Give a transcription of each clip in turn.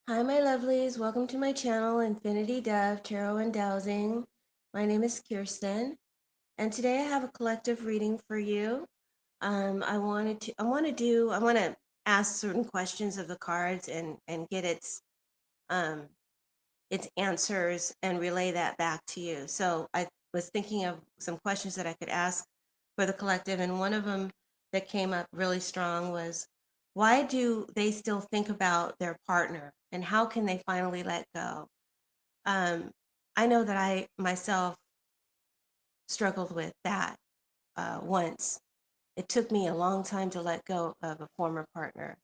Hi, my lovelies. Welcome to my channel, Infinity Dove Tarot and Dowsing. My name is Kirsten, and today I have a collective reading for you. I want to ask certain questions of the cards and get um, its answers and relay that back to you. So I was thinking of some questions that I could ask for the collective, and one of them that came up really strong was, why do they still think about their partner, and how can they finally let go? Um, I know that I myself struggled with that once. It took me a long time to let go of a former partner,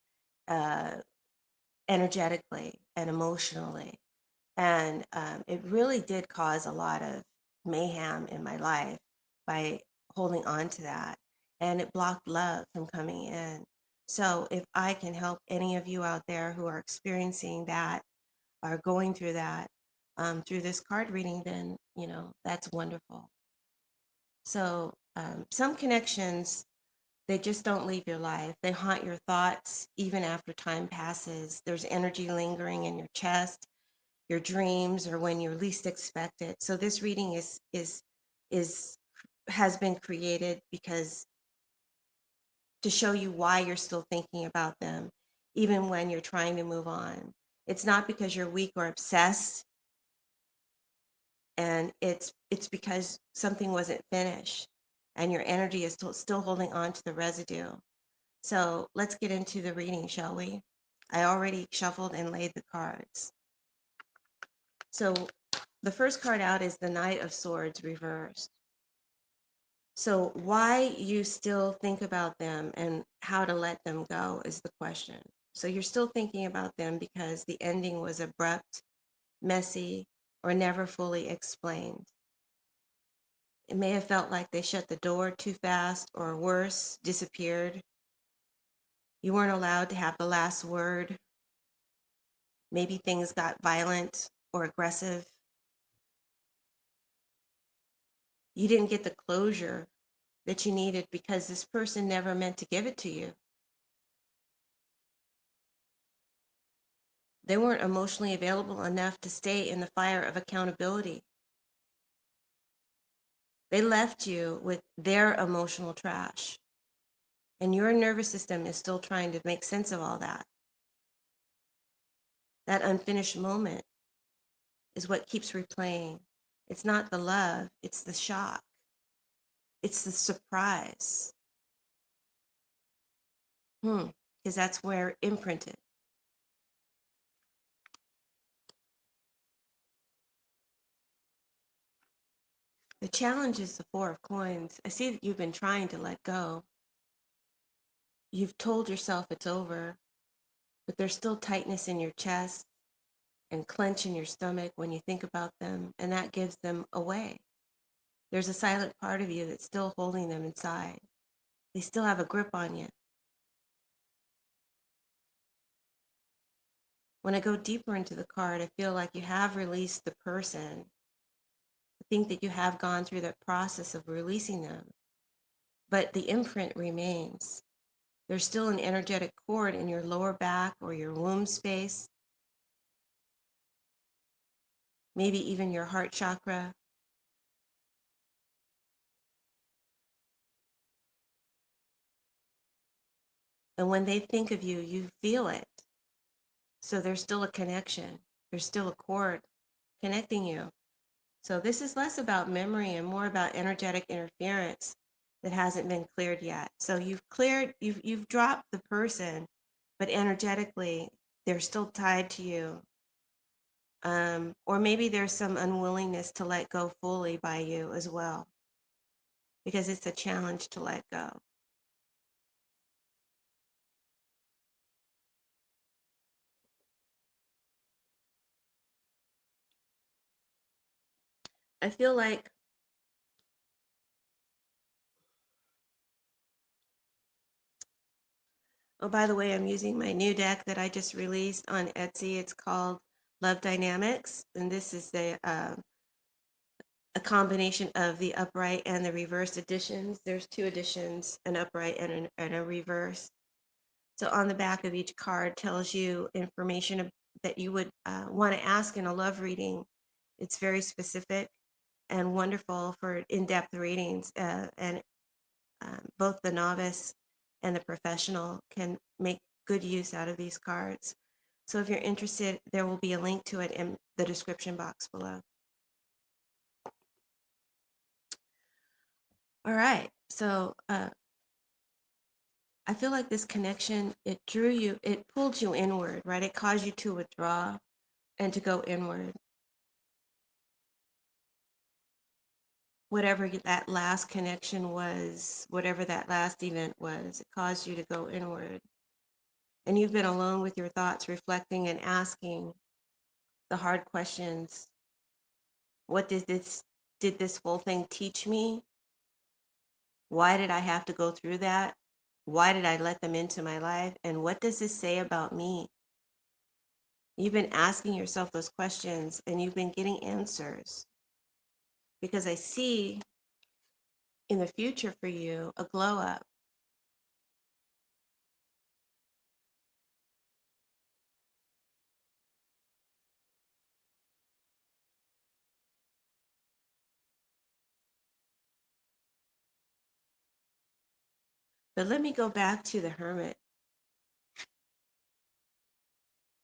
uh, energetically and emotionally. And it really did cause a lot of mayhem in my life by holding on to that. And it blocked love from coming in. So if I can help any of you out there who are experiencing that, are going through that, through this card reading, then, that's wonderful. So some connections, they just don't leave your life. They haunt your thoughts even after time passes. There's energy lingering in your chest, your dreams, or when you're least expect it. So this reading is has been created because to show you why you're still thinking about them, even when you're trying to move on. It's not because you're weak or obsessed, and it's because something wasn't finished, and your energy is still holding on to the residue. So let's get into the reading, shall we? I already shuffled and laid the cards. So the first card out is the Knight of Swords reversed. So why you still think about them and how to let them go is the question. So you're still thinking about them because the ending was abrupt, messy, or never fully explained. It may have felt like they shut the door too fast, or worse, disappeared. You weren't allowed to have the last word. Maybe things got violent or aggressive. You didn't get the closure that you needed because this person never meant to give it to you. They weren't emotionally available enough to stay in the fire of accountability. They left you with their emotional trash, and your nervous system is still trying to make sense of all that. That unfinished moment is what keeps replaying. It's not the love, it's the shock, it's the surprise. Because that's where imprinted. The challenge is the Four of Coins. I see that you've been trying to let go. You've told yourself it's over, but there's still tightness in your chest and clench in your stomach when you think about them, and that gives them away. There's a silent part of you that's still holding them inside. They still have a grip on you. When I go deeper into the card, I feel like you have released the person. I think that you have gone through that process of releasing them, but the imprint remains. There's still an energetic cord in your lower back or your womb space, maybe even your heart chakra. And when they think of you, you feel it. So there's still a connection. There's still a cord connecting you. So this is less about memory and more about energetic interference that hasn't been cleared yet. So you've dropped the person, but energetically they're still tied to you. Or maybe there's some unwillingness to let go fully by you as well, because it's a challenge to let go. I feel like, oh, by the way, I'm using my new deck that I just released on Etsy. It's called Love Dynamics, and this is a combination of the upright and the reverse editions. There's two editions, an upright and a reverse. So on the back of each card tells you information that you would want to ask in a love reading. It's very specific and wonderful for in-depth readings, and both the novice and the professional can make good use out of these cards. So if you're interested, there will be a link to it in the description box below. All right, so I feel like this connection, it drew you, it pulled you inward, right? It caused you to withdraw and to go inward. Whatever that last connection was, whatever that last event was, it caused you to go inward. And you've been alone with your thoughts, reflecting and asking the hard questions. What did this whole thing teach me? Why did I have to go through that? Why did I let them into my life? And what does this say about me? You've been asking yourself those questions and you've been getting answers, because I see in the future for you a glow up. But let me go back to the hermit.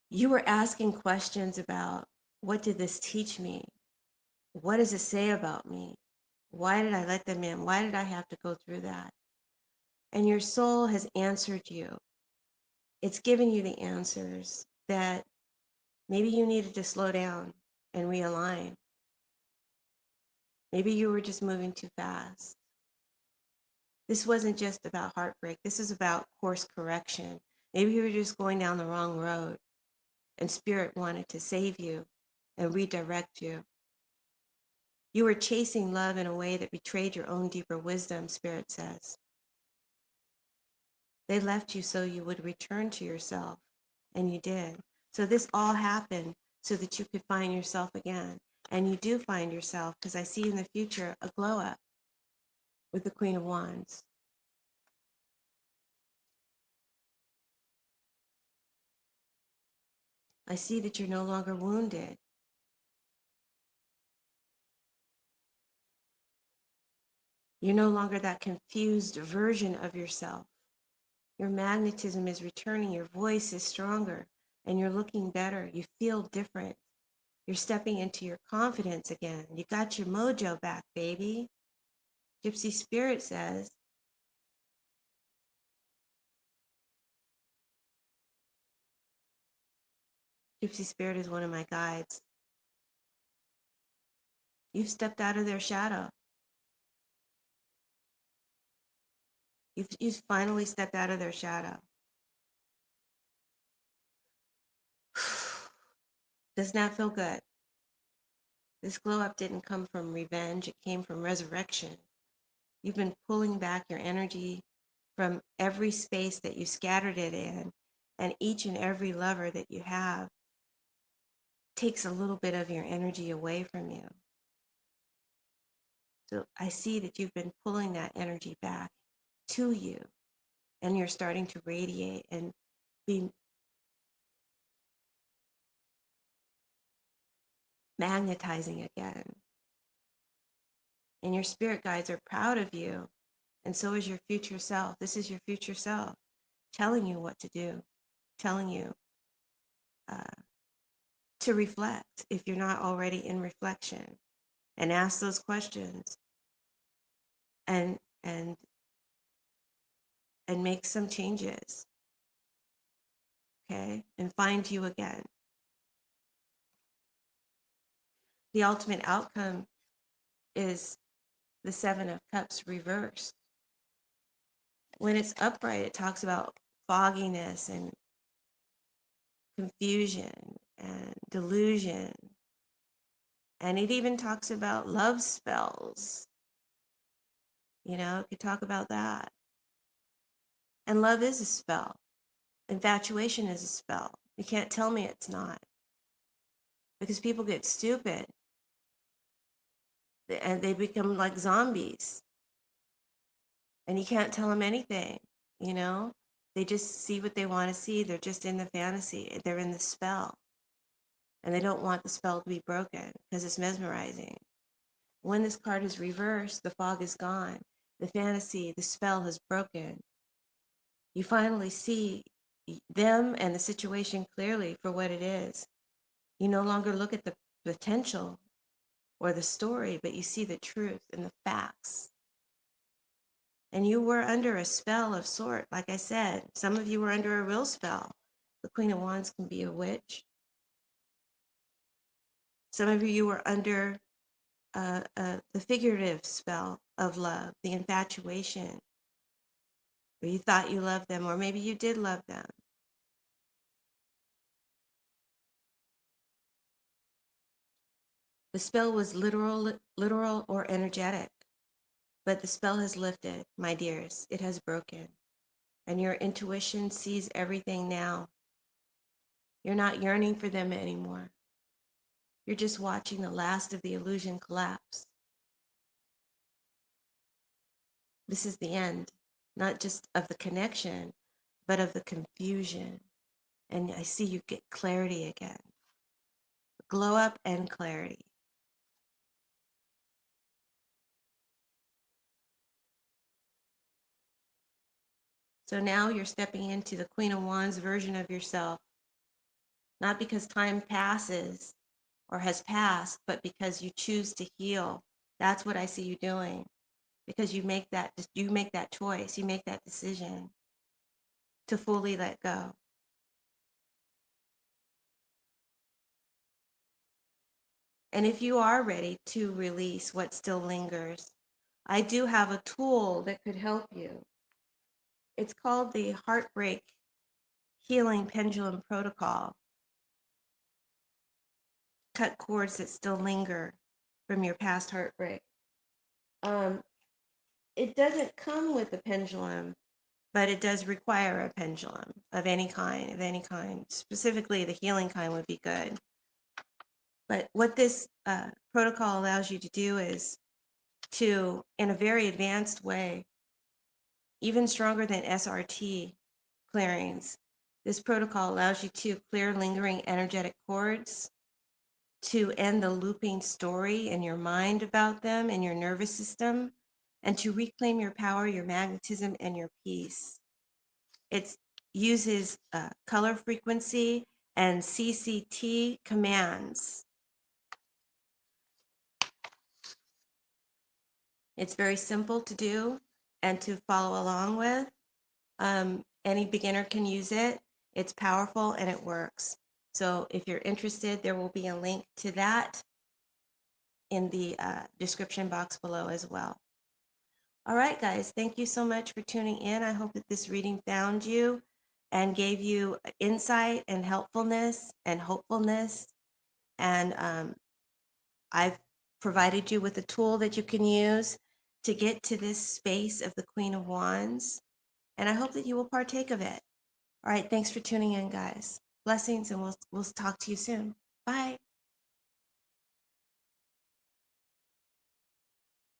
You were asking questions about, what did this teach me? What does it say about me? Why did I let them in? Why did I have to go through that? And your soul has answered you. It's given you the answers that maybe you needed to slow down and realign. Maybe you were just moving too fast. This wasn't just about heartbreak. This is about course correction. Maybe you were just going down the wrong road and spirit wanted to save you and redirect you. You were chasing love in a way that betrayed your own deeper wisdom, spirit says. They left you so you would return to yourself, and you did. So this all happened so that you could find yourself again. And you do find yourself, because I see in the future a glow up with the Queen of Wands. I see that you're no longer wounded. You're no longer that confused version of yourself. Your magnetism is returning, your voice is stronger, and you're looking better. You feel different. You're stepping into your confidence again. You got your mojo back, baby. Gypsy Spirit says. Gypsy Spirit is one of my guides. You've stepped out of their shadow. You've finally stepped out of their shadow. Does not feel good. This glow up didn't come from revenge, it came from resurrection. You've been pulling back your energy from every space that you scattered it in, and each and every lover that you have takes a little bit of your energy away from you. So I see that you've been pulling that energy back to you, and you're starting to radiate and be magnetizing again. And your spirit guides are proud of you, and so is your future self. This is your future self telling you what to do, telling you uh, to reflect if you're not already in reflection, and ask those questions and and and make some changes, okay, and find you again. The ultimate outcome is the Seven of Cups reversed. When it's upright, it talks about fogginess and confusion and delusion. And it even talks about love spells. It could talk about that. And love is a spell. Infatuation is a spell. You can't tell me it's not. Because people get stupid and they become like zombies. And you can't tell them anything, you know? They just see what they want to see. They're just in the fantasy. They're in the spell. and they don't want the spell to be broken because it's mesmerizing. When this card is reversed, the fog is gone. The fantasy, the spell has broken. You finally see them and the situation clearly for what it is. You no longer look at the potential or the story, but you see the truth and the facts. And you were under a spell of sort, like I said. Some of you were under a real spell. The Queen of Wands can be a witch. Some of you were under the figurative spell of love, the infatuation, where you thought you loved them, or maybe you did love them. The spell was literal or energetic, but the spell has lifted, my dears. It has broken. And your intuition sees everything now. You're not yearning for them anymore. You're just watching the last of the illusion collapse. This is the end, not just of the connection, but of the confusion. And I see you get clarity again. Glow up and clarity. So now you're stepping into the Queen of Wands version of yourself, not because time passes or has passed, but because you choose to heal. That's what I see you doing. Because you make that choice, you make that decision to fully let go. And if you are ready to release what still lingers, I do have a tool that could help you. It's called the Heartbreak Healing Pendulum Protocol. Cut cords that still linger from your past heartbreak. Um, it doesn't come with a pendulum, but it does require a pendulum of any kind, Specifically, the healing kind would be good. But what this protocol allows you to do is to, in a very advanced way, even stronger than SRT clearings, this protocol allows you to clear lingering energetic cords, to end the looping story in your mind about them and your nervous system, and to reclaim your power, your magnetism, and your peace. It uses color frequency and CCT commands. It's very simple to do and to follow along with. Any beginner can use it. It's powerful and it works. So if you're interested, there will be a link to that in the description box below as well. All right, guys, thank you so much for tuning in. I hope that this reading found you and gave you insight and helpfulness and hopefulness. And I've provided you with a tool that you can use to get to this space of the Queen of Wands. And I hope that you will partake of it. All right, thanks for tuning in, guys. Blessings, and we'll talk to you soon. Bye.